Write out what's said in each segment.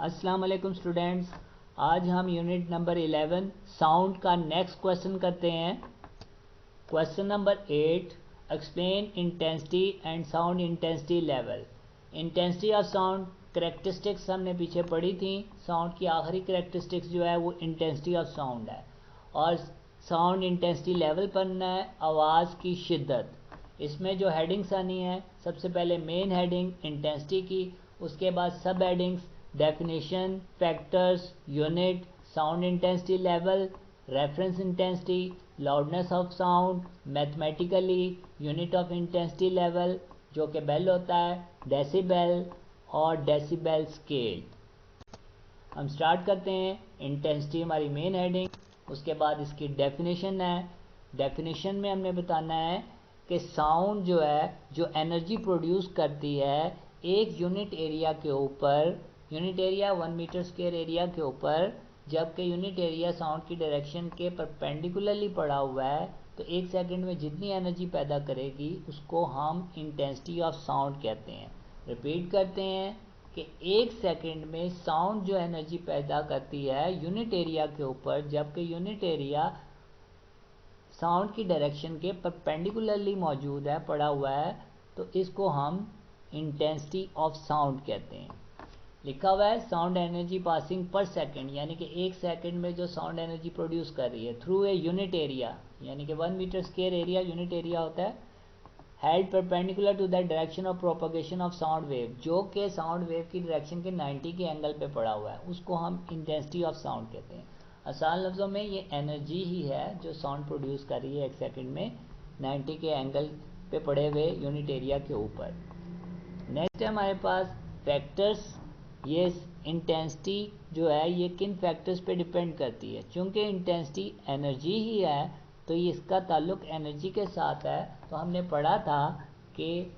अस्सलाम वालेकुम स्टूडेंट्स। आज हम यूनिट नंबर 11 साउंड का नेक्स्ट क्वेश्चन करते हैं। Question number 8, explain intensity and sound intensity level. Intensity of sound characteristics हमने पीछे पढ़ी थी। साउंड की आखिरी करेक्टरिस्टिक्स जो है वो इंटेंसिटी ऑफ साउंड है, और साउंड इंटेंसिटी लेवल पढ़ना है, आवाज़ की शिद्दत। इसमें जो हेडिंग्स आनी है, सबसे पहले मेन हेडिंग इंटेंसिटी की, उसके बाद सब headings definition, factors, unit, sound intensity level, reference intensity, loudness of sound, mathematically unit of intensity level जो कि बेल होता है, डेसिबल और डेसिबल स्केल। हम स्टार्ट करते हैं। इंटेंसिटी हमारी मेन हेडिंग, उसके बाद इसकी डेफिनेशन है। डेफिनेशन में हमने बताना है कि साउंड जो है, जो एनर्जी प्रोड्यूस करती है एक यूनिट एरिया के ऊपर, unit area 1 metre square area के ऊपर, जबकि यूनिट एरिया साउंड की डायरेक्शन के परपेंडिकुलरली पड़ा हुआ है, तो एक सेकंड में जितनी एनर्जी पैदा करेगी उसको हम इंटेंसिटी ऑफ साउंड कहते हैं। रिपीट करते हैं कि एक सेकंड में साउंड जो एनर्जी पैदा करती है यूनिट एरिया के ऊपर, जबकि यूनिट एरिया साउंड की डायरेक्शन के परपेंडिकुलरली मौजूद है, पड़ा हुआ है, तो इसको हम इंटेंसिटी ऑफ साउंड कहते हैं। लिखा हुआ है साउंड एनर्जी पासिंग पर सेकंड, यानी कि एक सेकंड में जो साउंड एनर्जी प्रोड्यूस कर रही है थ्रू ए यूनिट एरिया, यानी कि 1 metre square area unit area होता है, held perpendicular to the direction of propagation of sound wave, जो कि साउंड वेव की डायरेक्शन के 90 के एंगल पे पड़ा हुआ है, उसको हम इंटेंसिटी ऑफ साउंड कहते हैं। आसान लफ्ज़ों में ये एनर्जी ही है जो साउंड प्रोड्यूस कर रही है एक सेकंड में 90 के एंगल पे पड़े हुए यूनिट एरिया के ऊपर। नेक्स्ट है हमारे पास फैक्टर्स। ये इंटेंसिटी जो है ये किन फैक्टर्स पे डिपेंड करती है। चूँकि इंटेंसिटी एनर्जी ही है तो ये इसका ताल्लुक एनर्जी के साथ है। तो हमने पढ़ा था कि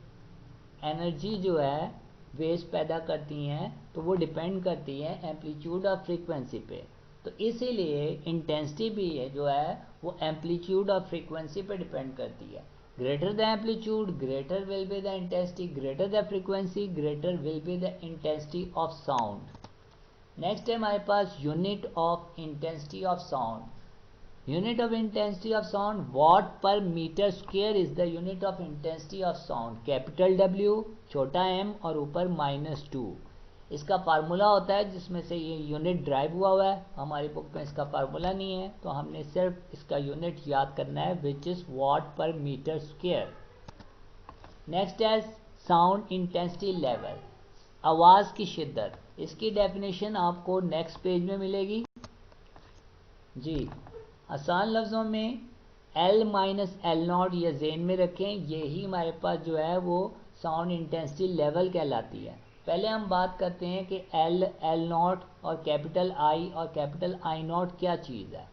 एनर्जी जो है वेव्स पैदा करती हैं तो वो डिपेंड करती है एम्पलीट्यूड ऑफ फ्रीक्वेंसी पे। तो इसीलिए इंटेंसिटी भी है जो है वो एम्पलीट्यूड ऑफ फ्रीक्वेंसी पे डिपेंड करती है। Greater the amplitude greater will be the intensity, greater the frequency greater will be the intensity of sound. Next है हमारे पास unit of intensity of sound. Unit of intensity of sound, watt per meter square is the unit of intensity of sound. Capital W, छोटा m और ऊपर -2। इसका formula होता है जिसमें से ये यूनिट ड्राइव हुआ है। हमारी बुक में इसका फार्मूला नहीं है तो हमने सिर्फ इसका यूनिट याद करना है, विच इज़ वाट पर मीटर स्क्वायर। नेक्स्ट है साउंड इंटेंसिटी लेवल, आवाज़ की शिद्दत। इसकी डेफिनेशन आपको नेक्स्ट पेज में मिलेगी जी। आसान लफ्ज़ों में L माइनस एल नॉट ये जेन में रखें, यही हमारे पास जो है वो साउंड इंटेंसिटी लेवल कहलाती है। पहले हम बात करते हैं कि L, एल नॉट और कैपिटल I और कैपिटल I नॉट क्या चीज़ है।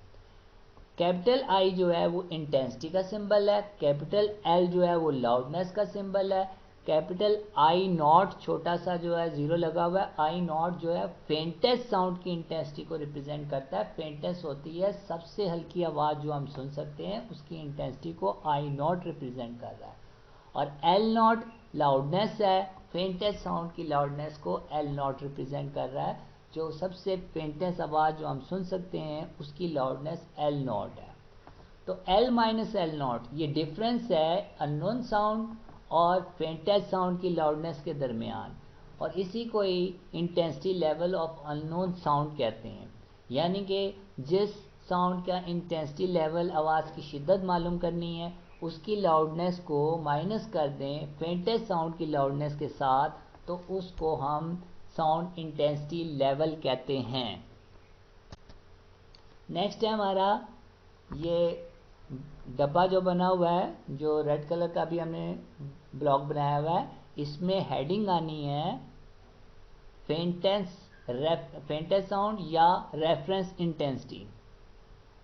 कैपिटल I जो है वो इंटेंसिटी का सिंबल है, कैपिटल L जो है वो लाउडनेस का सिंबल है, कैपिटल I नॉट छोटा सा जो है जीरो लगा हुआ है, I नॉट जो है फेंटेस्ट साउंड की इंटेंसिटी को रिप्रेजेंट करता है। फेंटेस्ट होती है सबसे हल्की आवाज़ जो हम सुन सकते हैं, उसकी इंटेंसिटी को I नॉट रिप्रेजेंट कर रहा है। और L नॉट लाउडनेस है, फेंटेस्ट साउंड की लाउडनेस को L नॉट रिप्रेजेंट कर रहा है। जो सबसे फेंटेस्ट आवाज़ जो हम सुन सकते हैं उसकी लाउडनेस L नॉट है। तो L माइनस एल नॉट ये डिफरेंस है अननोन साउंड और फेंटेस्ट साउंड की लाउडनेस के दरमियान, और इसी को ही intensity level of unknown sound कहते हैं। यानी कि जिस साउंड का इंटेंसिटी लेवल, आवाज़ की शिद्दत मालूम करनी है, उसकी लाउडनेस को माइनस कर दें फेंटेस्ट साउंड की लाउडनेस के साथ, तो उसको हम साउंड इंटेंसिटी लेवल कहते हैं। नेक्स्ट है हमारा ये डब्बा जो बना हुआ है, जो रेड कलर का भी हमने ब्लॉक बनाया हुआ है, इसमें हेडिंग आनी है फेंटेस्ट साउंड या रेफरेंस इंटेंसिटी।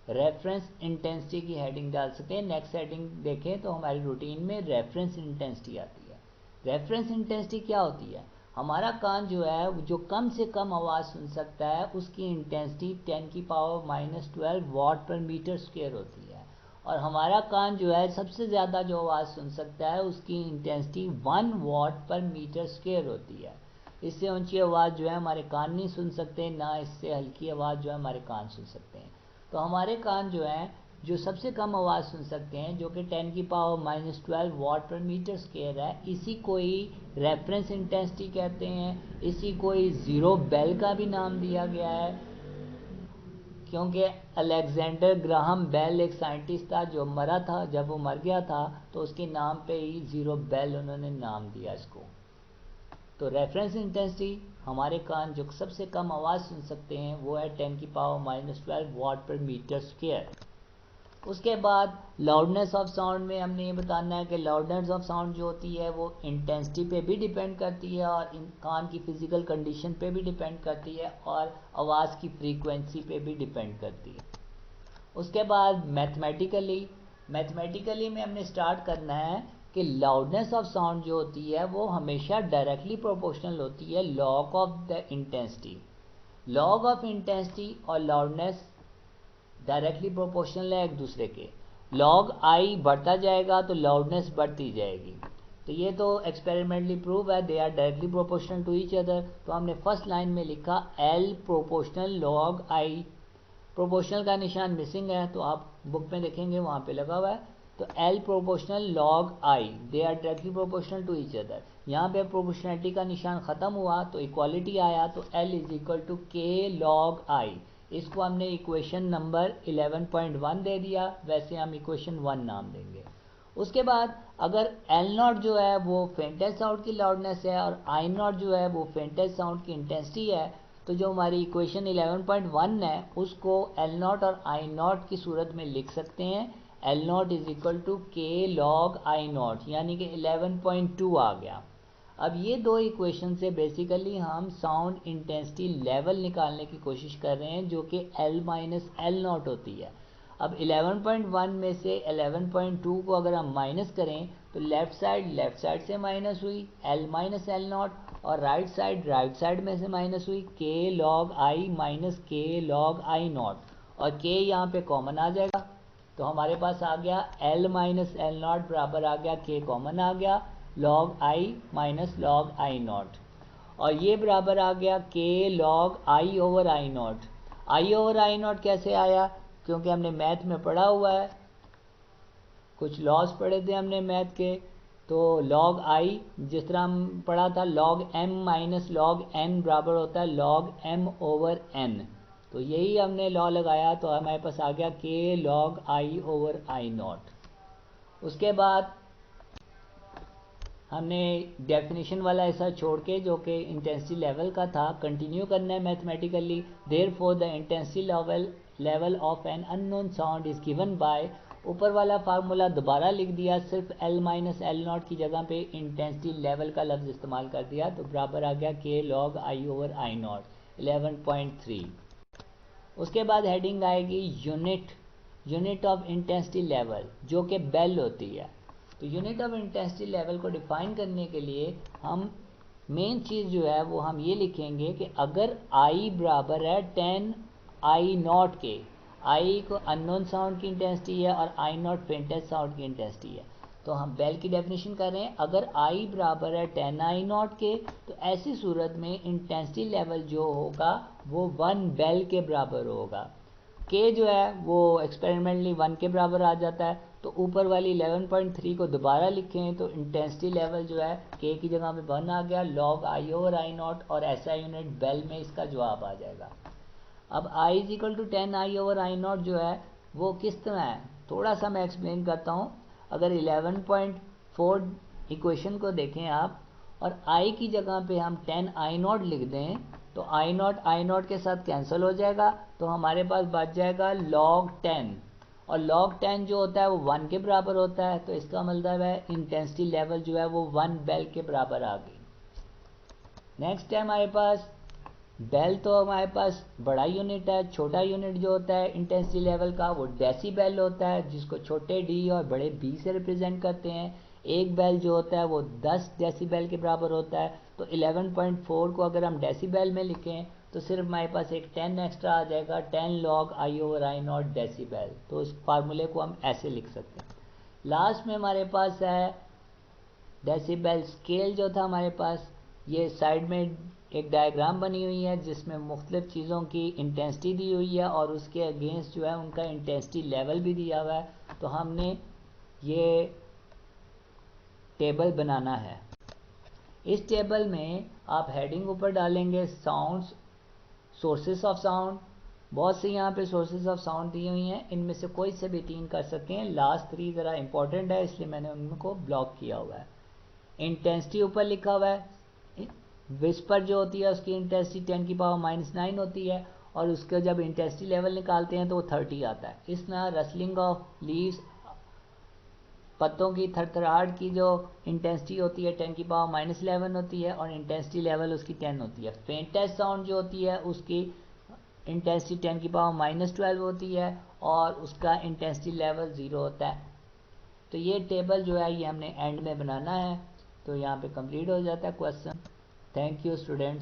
रेफरेंस इंटेंसिटी की हेडिंग डाल सकते हैं। नेक्स्ट हेडिंग देखें तो हमारी रूटीन में रेफरेंस इंटेंसिटी आती है। रेफरेंस इंटेंसिटी क्या होती है? हमारा कान जो है जो कम से कम आवाज़ सुन सकता है उसकी इंटेंसिटी 10⁻⁻12 वाट पर मीटर स्क्वायर होती है, और हमारा कान जो है सबसे ज़्यादा जो आवाज़ सुन सकता है उसकी इंटेंसिटी 1 वाट पर मीटर स्क्वायर होती है। इससे ऊंची आवाज़ जो है हमारे कान नहीं सुन सकते, ना इससे हल्की आवाज़ जो है हमारे कान सुन सकते हैं। तो हमारे कान जो है जो सबसे कम आवाज़ सुन सकते हैं, जो कि 10⁻⁻12 वाट पर मीटर स्क्वायर है, इसी को ही रेफरेंस इंटेंसिटी कहते हैं। इसी को ही ज़ीरो बेल का भी नाम दिया गया है, क्योंकि अलेक्जेंडर ग्राहम बेल एक साइंटिस्ट था जो मरा था। जब वो मर गया था तो उसके नाम पे ही ज़ीरो बेल उन्होंने नाम दिया इसको। तो रेफरेंस इंटेंसिटी हमारे कान जो सबसे कम आवाज़ सुन सकते हैं वो है 10⁻12 वाट पर मीटर स्क्वायर। उसके बाद लाउडनेस ऑफ साउंड में हमने ये बताना है कि लाउडनेस ऑफ साउंड जो होती है वो इंटेंसिटी पे भी डिपेंड करती है और कान की फिजिकल कंडीशन पे भी डिपेंड करती है और आवाज़ की फ्रीक्वेंसी पे भी डिपेंड करती है। उसके बाद मैथमेटिकली में हमने स्टार्ट करना है कि लाउडनेस ऑफ साउंड जो होती है वो हमेशा डायरेक्टली प्रोपोर्शनल होती है log of the intensity. Log of intensity और लाउडनेस डायरेक्टली प्रोपोर्शनल है एक दूसरे के। लॉग आई बढ़ता जाएगा तो लाउडनेस बढ़ती जाएगी। तो ये तो एक्सपेरिमेंटली प्रूव है, they are directly proportional to each other. तो हमने फर्स्ट लाइन में लिखा L proportional log I. Proportional का निशान मिसिंग है, तो आप बुक में देखेंगे वहाँ पे लगा हुआ है। तो L proportional log I, they are directly proportional to each other. यहाँ पे प्रोपोर्शनलिटी का निशान ख़त्म हुआ तो इक्वालिटी आया, तो L is equal to K log आई। इसको हमने इक्वेशन नंबर 11.1 दे दिया, वैसे हम इक्वेशन 1 नाम देंगे। उसके बाद अगर एल नॉट जो है वो फेंटेस्ट साउंड की लाउडनेस है और आई नॉट जो है वो फेंटेस्ट साउंड की इंटेंसिटी है, तो जो हमारी इक्वेशन 11.1 है उसको एल नॉट और आई नॉट की सूरत में लिख सकते हैं। L naught is equal to K log I naught, यानी कि 11.2 आ गया। अब ये दो इक्वेशन से बेसिकली हम साउंड इंटेंसिटी लेवल निकालने की कोशिश कर रहे हैं, जो कि L माइनस एल नॉट होती है। अब 11.1 में से 11.2 को अगर हम माइनस करें तो लेफ्ट साइड से माइनस हुई L माइनस एल नॉट, और राइट साइड में से माइनस हुई के लॉग आई माइनस के लॉग आई नॉट, और के यहाँ पे कॉमन आ जाएगा। तो हमारे पास आ गया L माइनस एल नॉट बराबर आ गया के कॉमन आ गया log I minus log I not, और ये बराबर आ गया के log I over I not. I over I not कैसे आया? क्योंकि हमने मैथ में पढ़ा हुआ है, कुछ लॉज पढ़े थे हमने मैथ के। तो लॉग आई जिस तरह हम पढ़ा था, log M minus log N बराबर होता है लॉग एम ओवर एन। तो यही हमने लॉ लगाया, तो हमारे पास आ गया के log I over I not. उसके बाद हमने डेफिनेशन वाला ऐसा छोड़ के, जो कि इंटेंसिटी लेवल का था, कंटिन्यू करना है mathematically. Therefore the intensity level of an unknown sound is given by, ऊपर वाला फार्मूला दोबारा लिख दिया, सिर्फ L माइनस एल नॉट की जगह पे इंटेंसिटी लेवल का लफ्ज़ इस्तेमाल कर दिया, तो बराबर आ गया के log I over I not 11.3। उसके बाद हेडिंग आएगी यूनिट ऑफ इंटेंसिटी लेवल, जो कि बेल होती है। तो यूनिट ऑफ इंटेंसिटी लेवल को डिफाइन करने के लिए हम मेन चीज़ जो है वो हम ये लिखेंगे कि अगर I बराबर है 10 आई नॉट के, I को अननोन साउंड की इंटेंसिटी है और आई नॉट फेंटेस्ट साउंड की इंटेंसिटी है। तो हम बेल की डेफिनेशन कर रहे हैं, अगर I बराबर है 10 आई नॉट के, तो ऐसी सूरत में इंटेंसिटी लेवल जो होगा वो 1 बेल के बराबर होगा। के जो है वो एक्सपेरिमेंटली 1 के बराबर आ जाता है। तो ऊपर वाली 11.3 को दोबारा लिखें तो इंटेंसिटी लेवल जो है के की जगह पे 1 आ गया log I over I not, और ऐसा यूनिट बेल में इसका जवाब आ जाएगा। अब I is equal to 10 I over I naught जो है वो किस तरह है, थोड़ा सा मैं एक्सप्लेन करता हूँ। अगर 11.4 इक्वेशन को देखें आप, और I की जगह पे हम 10 आई नॉट लिख दें, तो आई नॉट के साथ कैंसिल हो जाएगा, तो हमारे पास बच जाएगा log 10, और log 10 जो होता है वो 1 के बराबर होता है। तो इसका मतलब है इंटेंसिटी लेवल जो है वो 1 बेल के बराबर आ गई। नेक्स्ट है हमारे पास बेल, तो हमारे पास बड़ा यूनिट है। छोटा यूनिट जो होता है इंटेंसिटी लेवल का वो डेसीबेल होता है, जिसको छोटे डी और बड़े बी से रिप्रेजेंट करते हैं। एक बेल जो होता है वो 10 डेसीबेल के बराबर होता है। तो 11.4 को अगर हम डेसीबेल में लिखें तो सिर्फ हमारे पास एक 10 एक्स्ट्रा आ जाएगा, 10 log I over I not decibel. तो इस फार्मूले को हम ऐसे लिख सकते हैं। लास्ट में हमारे पास है डेसीबेल स्केल जो था हमारे पास, ये साइड में एक डायग्राम बनी हुई है जिसमें मुख्तलिफ चीज़ों की इंटेंसिटी दी हुई है और उसके अगेंस्ट जो है उनका इंटेंसिटी लेवल भी दिया हुआ है। तो हमने ये टेबल बनाना है। इस टेबल में आप हेडिंग ऊपर डालेंगे साउंड्स, सोर्सेस ऑफ साउंड। बहुत सी यहाँ पे सोर्सेज ऑफ साउंड दी हुई हैं, इनमें से कोई से भी 3 कर सकते हैं। लास्ट 3 ज़रा इंपॉर्टेंट है इसलिए मैंने उनको ब्लॉक किया हुआ है। इंटेंसिटी ऊपर लिखा हुआ है। विस्पर जो होती है उसकी इंटेंसिटी 10⁻⁹ होती है और उसके जब इंटेंसिटी लेवल निकालते हैं तो वो 30 आता है। इस तरह रसलिंग ऑफ लीव्स, पत्तों की थरथराहट की जो इंटेंसिटी होती है 10⁻11 होती है और इंटेंसिटी लेवल उसकी 10 होती है। फेंटेस्ट साउंड जो होती है उसकी इंटेंसिटी 10⁻12 होती है और उसका इंटेंसिटी लेवल 0 होता है। तो ये टेबल जो है ये हमने एंड में बनाना है। तो यहाँ पे कंप्लीट हो जाता है क्वेश्चन। Thank you students.